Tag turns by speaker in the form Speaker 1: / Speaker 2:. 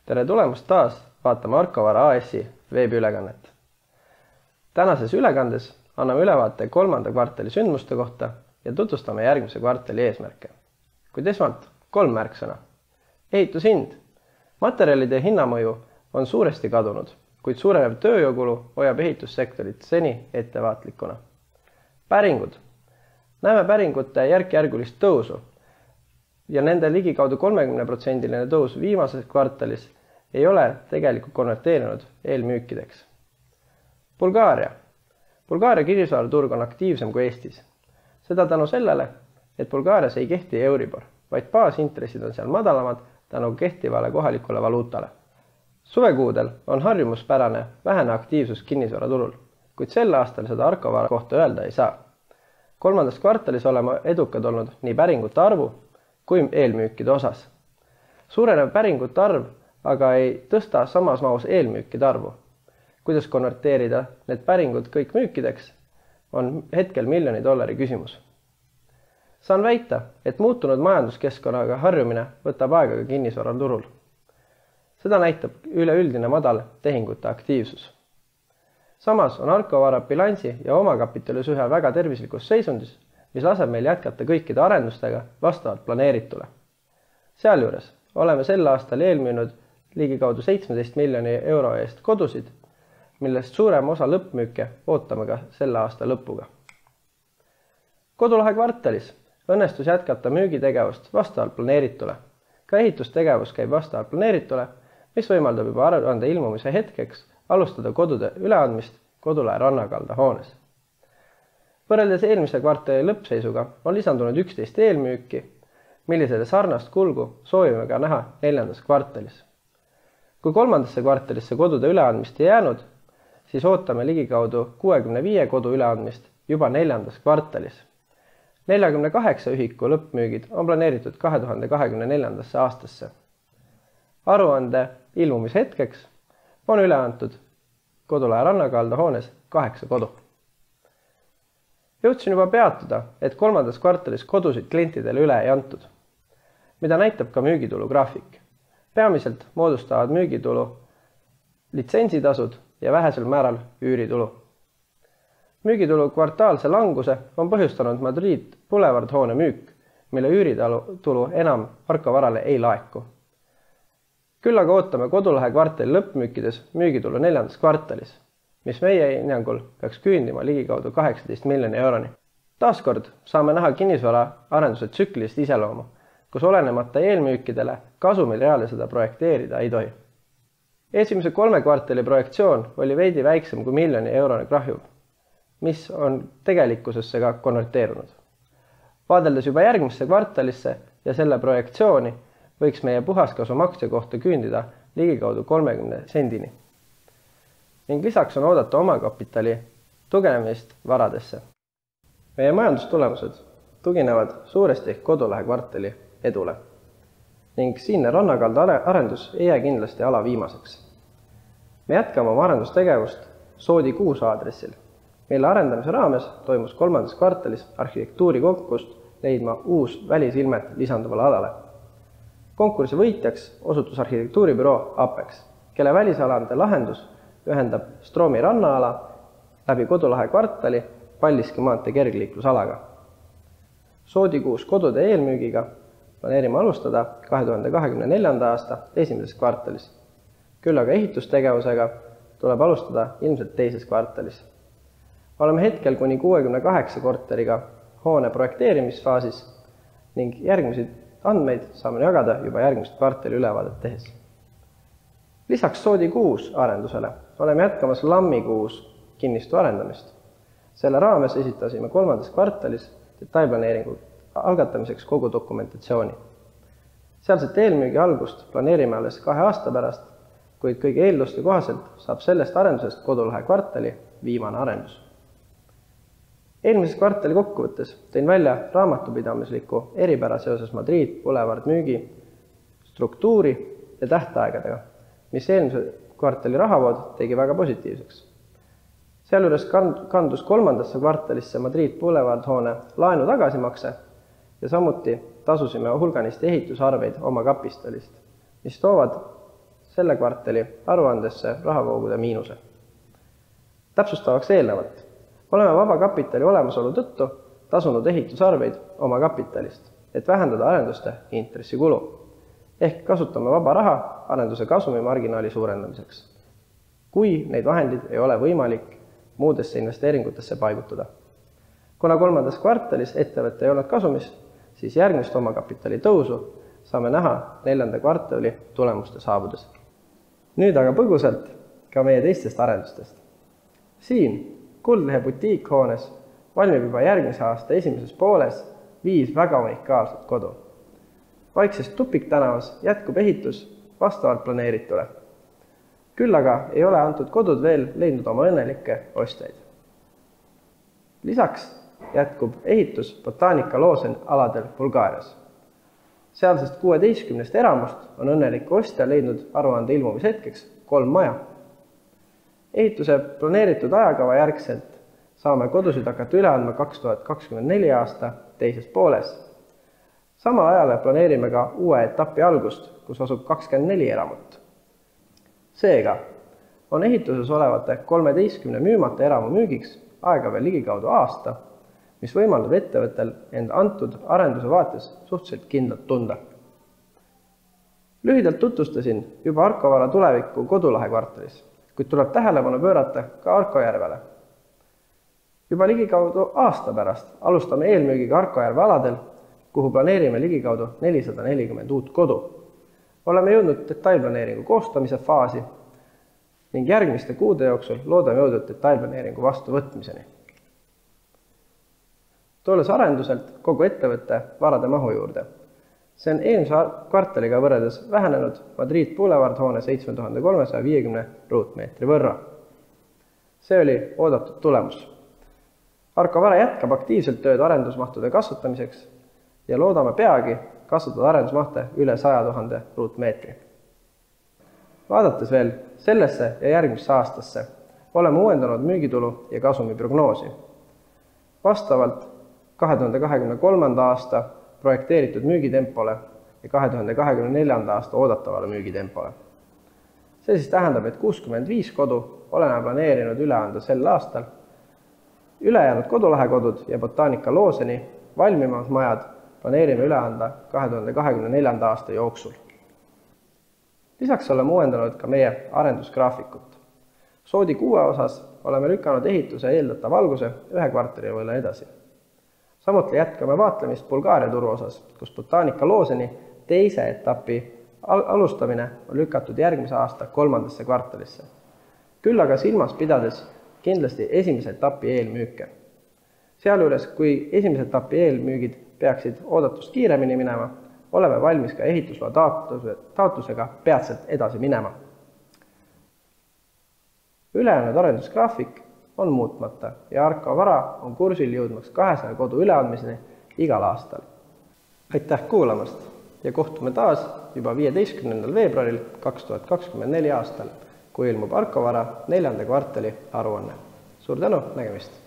Speaker 1: Tere tulemast taas vaatama Arkovara AS-i veebiülekannet. Tänases ülekandes anname ülevaate kolmanda kvartali sündmuste kohta ja tutvustame järgmise kvartali eesmärke. Kuid esmalt 3 märksõna. Ehitushind. Materjalide hinnamõju on suuresti kadunud, kuid suurenev tööjõukulu hoiab ehitussektorit seni ettevaatlikuna. Päringud. Näeme päringute järk-järgulist tõusu ja nende ligikaudu 30% tõus viimases kvartalis ei ole tegelikult konverteerinud eelmüükideks. Bulgaaria. Bulgaaria kinnisvaraturg on aktiivsem kui Eestis. Seda tänu sellele, et Bulgaarias ei kehti Euribor, vaid baasintressid on seal madalamad tänu kehtivale kohalikule valuutale. Suvekuudel on harjumuspärane vähene aktiivsus kinnisvaraturul, kuid sel aastal seda Arkovara kohta öelda ei saa. Kolmandas kvartalis oleme edukad olnud nii päringute arvu kui eelmüükide osas. Suurenev päringute arv aga ei tõsta samas mahus eelmüükide arvu. Kuidas konverteerida need päringud kõik müükideks, on hetkel $1 küsimus. Saan väita, et muutunud majanduskeskkonnaga harjumine võtab aega ka kinnisvaraturul. Seda näitab üleüldine madal tehingute aktiivsus. Samas on Arkovara bilansi ja omakapitali suhe väga tervislikus seisundis, mis laseb meil jätkata kõikide arendustega vastavalt planeeritule. Sealjuures oleme sel aastal eelmüünud ligikaudu 17 miljoni euro eest kodusid, millest suurem osa lõppmüüke ootame ka selle aasta lõpuga. Kodulahe kvartalis õnnestus jätkata müügitegevust vastavalt planeeritule. Ka ehitustegevus käib vastavalt planeeritule, mis võimaldab juba aruande ilmumise hetkeks alustada kodude üleandmist Kodulahe rannakalda hoones. Võrreldes eelmise kvartali lõppseisuga on lisandunud 11 eelmüüki, millisele sarnast kulgu soovime ka näha 4. kvartalis. Kui 3. kvartalisse kodude üleandmist ei jäänud, siis ootame ligikaudu 65 kodu üleandmist juba 4. kvartalis. 48 ühiku lõppmüügid on planeeritud 2024. aastasse. Aruande ilmumise hetkeks on üle antud Kodulahe rannakalda hoones 8 kodu. Jõudsin juba peatuda, et 3. kvartalis kodusid klientidele üle ei antud, mida näitab ka müügitulu graafik. Peamiselt moodustavad müügitulu litsentsitasud ja vähesel määral üüritulu. Müügitulu kvartaalse languse on põhjustanud Madrid Boulevard hoone müük, mille üüritulu enam Arkovarale ei laeku. Küll aga ootame Kodulahe kvartali lõppmüükides müügitulu 4. kvartalis, mis meie hinnangul peaks küündima ligikaudu 18 miljoni euroni. Taaskord saame näha kinnisvara arenduse tsüklilist iseloomu, kus olenemata eelmüükidele kasumil reaaliseda projekteerida ei tohi. Esimese 3 kvartali projektsioon oli veidi väiksem kui €1 krahju, mis on tegelikkusesse ka konverteerunud. Vaadeldes juba järgmisse kvartalisse ja selle projektsiooni, võiks meie puhaskasum aktsia kohta küündida ligikaudu 30 sendini. Ning lisaks on oodata omakapitali tugevnemist varadesse. Meie majandustulemused tuginevad suuresti Kodulahe kvartali edule ning siinne rannakalda arendus ei jää kindlasti alaviimaseks. Me jätkame oma arendustegevust Soodi 6 aadressil, mille arendamise raames toimus 3. kvartalis arhitektuurikonkurss leidma uus välisilmet lisanduvale alale. Konkursi võitjaks osutus arhitektuuribüroo Apex, kelle välisalande lahendus ühendab Stroomi rannaala läbi Kodulahe kvartali Paldiski maantee kergliiklusalaga. Soodi 6 kodude eelmüügiga planeerime alustada 2024. aasta 1. kvartalis. Küll aga ehitustegevusega tuleb alustada ilmselt 2. kvartalis. Oleme hetkel kuni 68 korteriga hoone projekteerimisfaasis ning järgmisi andmeid saame jagada juba järgmist kvartali ülevaadet tehes. Lisaks Soodi 6 arendusele oleme jätkamas Lammi 6 kinnistu arendamist. Selle raames esitasime 3. kvartalis detailplaneeringu algatamiseks kogu dokumentatsiooni. Sealset eelmüügi algust planeerime alles 2 aasta pärast, kuid kõigi eelduste kohaselt saab sellest arendusest Kodulahe kvartali viimane arendus. Eelmises kvartali kokkuvõttes tõin välja raamatupidamisliku eripära seoses Madrid Boulevard müügi struktuuri ja tähtaegadega, mis eelmise kvartali rahavood tegi väga positiivseks. Sealjuures kandus 3. kvartalisse Madrid Boulevard hoone laenu tagasimakse ja samuti tasusime hulganisti ehitusarveid oma kapistalist, mis toovad selle kvartali aruandesse rahavoogude miinuse. Täpsustavaks eelnevat, oleme vabakapitali olemasolu tõttu tasunud ehitusarveid oma kapitalist, et vähendada arenduste intressikulu, ehk kasutame vaba raha arenduse kasumimarginaali suurendamiseks, kui neid vahendid ei ole võimalik muudesse investeeringutesse paigutada. Kuna kolmandas kvartalis ettevõte ei olnud kasumis, siis järgmist omakapitali tõusu saame näha 4. kvartali tulemuste saabudes. Nüüd aga põgusalt ka meie teistest arendustest. Siin Kuldlehe butiikhoones valmib juba järgmise aasta esimeses pooles 5 väga unikaalset kodu. Vaikses Tupiktänavas jätkub ehitus vastavalt planeeritule. Küll aga ei ole antud kodud veel leidnud oma õnnelikke ostjaid. Lisaks jätkub ehitus Botaanika Loosen aladel Bulgaarias. Sealsest 16 eramust on õnnelik ostja leidnud aruande ilmumishetkeks 3 maja. Ehituse planeeritud ajakava järgselt saame kodusid hakata üle andma 2024 aasta teises pooles. Sama ajale planeerime ka uue etapi algust, kus asub 24 eramut. Seega on ehituses olevate 13 müümata eramu müügiks aega veel ligikaudu aasta, mis võimaldab ettevõttel end antud arenduse vaates suhteliselt kindlalt tunda. Lühidalt tutvustasin juba Arkovara tulevikku Kodulahe kvartalis, kuid tuleb tähelepanu pöörata ka Arkojärvele. Juba ligikaudu aasta pärast alustame eelmüügiga Arkojärve aladel, kuhu planeerime ligikaudu 440 uut kodu. Oleme jõudnud detailplaneeringu koostamise faasi ning järgmiste kuude jooksul loodame jõuda detailplaneeringu vastuvõtmiseni. Tulles arenduselt kogu ettevõtte varade mahu juurde. See on eelmise kvartaliga võrreldes vähenenud Madrid Boulevard hoone 7350 ruutmeetri võrra. See oli oodatud tulemus. Arkovara jätkab aktiivselt tööd arendusmahtude kasvatamiseks ja loodame peagi kasvatada arendusmahte üle 100 000 ruutmeetri. Vaadates veel sellesse ja järgmisse aastasse, oleme uuendanud müügitulu ja kasumi prognoosi. Vastavalt 2023. aasta projekteeritud müügitempole ja 2024. aasta oodatavale müügitempole. See siis tähendab, et 65 kodu oleme planeerinud üle anda sel aastal. Ülejäänud Kodulahe kodud ja Botaanika Looseni valmimad majad planeerime üle anda 2024. aasta jooksul. Lisaks oleme uuendanud ka meie arendusgraafikut. Soodi 6 osas oleme lükanud ehituse eeldatav valguse 1 kvartali võrra edasi. Samuti jätkame vaatlemist Bulgaaria turu osas, kus Botaanika Looseni teise etapi alustamine on lükatud järgmise aasta 3. kvartalisse. Küll aga silmas pidades kindlasti esimese etapi eelmüüke. Sealjuures, kui esimese etapi eelmüügid peaksid oodatust kiiremini minema, oleme valmis ka ehitusloa taotlusega peatselt edasi minema. Ülejäänud arendusgraafik on muutmata ja Arkovara on kursil jõudmaks 200 kodu üleandmiseni igal aastal. Aitäh kuulamast ja kohtume taas juba 15. veebruaril 2024 aastal, kui ilmub Arkovara 4. kvartali aruanne. Suur tänu, nägemist!